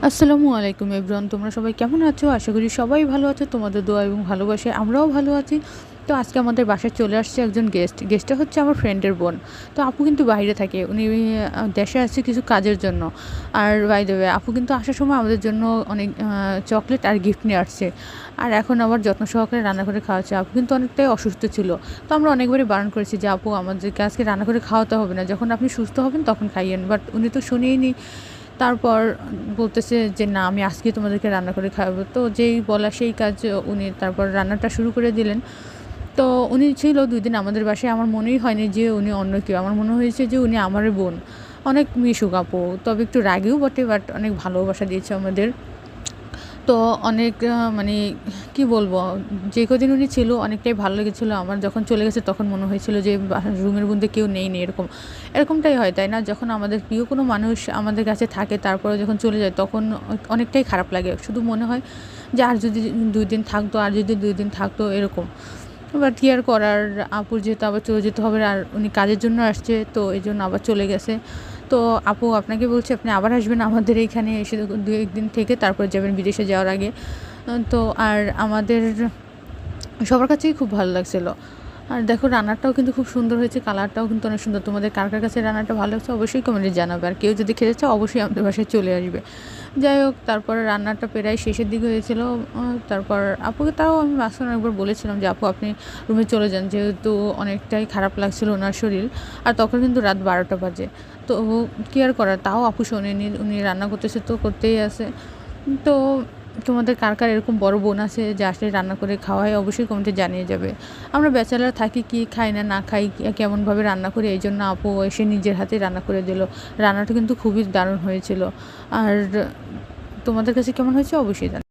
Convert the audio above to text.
আসসালামু আলাইকুম এভরিওয়ান, তোমরা সবাই কেমন আছো? আশা করি সবাই ভালো আছো। তোমাদের দোয়া এবং ভালোবাসায় আমরাও ভালো আছি। তো আজকে আমাদের বাসায় চলে আসছে একজন গেস্টটা হচ্ছে আমার ফ্রেন্ডের বোন। তো আপু কিন্তু বাইরে থাকে, উনি দেশে আসছে কিছু কাজের জন্য। আর বাই দ্য ওয়ে, আপু কিন্তু আসার সময় আমাদের জন্য অনেক চকলেট আর গিফট নিয়ে আসছে। আর এখন আবার যত্ন সহকারে রান্না করে খাওয়াচ্ছে। আপু কিন্তু অনেকটাই অসুস্থ ছিল। তো আমরা অনেকবারই বারণ করেছি যে আপু আমাদেরকে আজকে রান্না করে খাওয়াতে হবে না, যখন আপনি সুস্থ হবেন তখন খাইয়েন। বাট উনি তো শুনেইনি। তারপর বলতেছে যে, "না, আমি আজকেই তোমাদেরকে রান্না করে খাওয়াবো।" তো যেই বলা সেই কাজ, উনি তারপর রান্নাটা শুরু করে দিলেন। তো উনি ছিল ২ দিন আমাদের বাসায়। আমার মনেই হয়নি যে উনি অন্য কেউ। আমার মনে হয়েছে যে উনি আমারই বোন। অনেক মিশুক আপু। তবে একটু রাগীও বটে, বাট অনেক ভালোবাসা দিয়েছে আমাদের। তো অনেক মানে কি বলবো? যে কদিন উনি ছিল অনেকটাই ভালো লেগেছিল। আমার যখন চলে গেছে তখন মনে হয়েছিল যে রুমের মধ্যে কেউ নেই এরকম। এরকমটাই হয়, তাই না? যখন আমাদের প্রিয় কোনো মানুষ আমাদের কাছে থাকে তারপরে যখন চলে যায় তখন অনেকটাই খারাপ লাগে। শুধু মনে হয় যে আর যদি ২ দিন থাকতো, আর যদি ২ দিন থাকতো এরকম। বাট কি আর করার, আপুর যেহেতু আবার চলে যেতে হবে আর উনি কাজের জন্য আসছে, তো এজন্য আবার চলে গেছে। তো আপু আপনাকে বলছি, আপনি আবার আসবেন আমাদের এইখানে এসে ২-১ দিন থেকে তারপরে যাবেন বিদেশে যাওয়ার আগে। তো আর আমাদের সবার কাছেই খুব ভালো লাগছিল। আর দেখো রান্নাটাও কিন্তু খুব সুন্দর হয়েছে, কালারটাও কিন্তু অনেক সুন্দর। তোমাদের কার কাছে রান্নাটা ভালো লাগছে অবশ্যই কমেন্টে জানাবে। আর কেউ যদি খেতে চাও অবশ্যই আমাদের বাসায় চলে আসবে। যাই হোক, তারপরে রান্নাটা প্রায় শেষের দিকে হয়েছিল। তারপর আপুকে তাও আমি মাঝখানে একবার বলেছিলাম যে, "আপু আপনি রুমে চলে যান।" যেহেতু অনেকটাই খারাপ লাগছিল ওনার শরীর। আর তখন কিন্তু রাত ১২টা বাজে। তো কি আর করার, তাও আপু শোনেনি। উনি রান্না করতেছে তো করতেই আছে। তো তোমাদের কার এরকম বড় বোন আছে যে আসলে রান্না করে খাওয়ায় অবশ্যই কমেন্টে জানিয়ে যাবে। আমরা ব্যাচেলর থাকি, কি খাই না খাই, কেমনভাবে রান্না করি, এইজন্য আপু এসে নিজের হাতেই রান্না করে দিল। রান্নাটা কিন্তু খুবই দারুণ হয়েছিল। আর তোমাদের কাছে কেমন হয়েছে অবশ্যই জানাবে।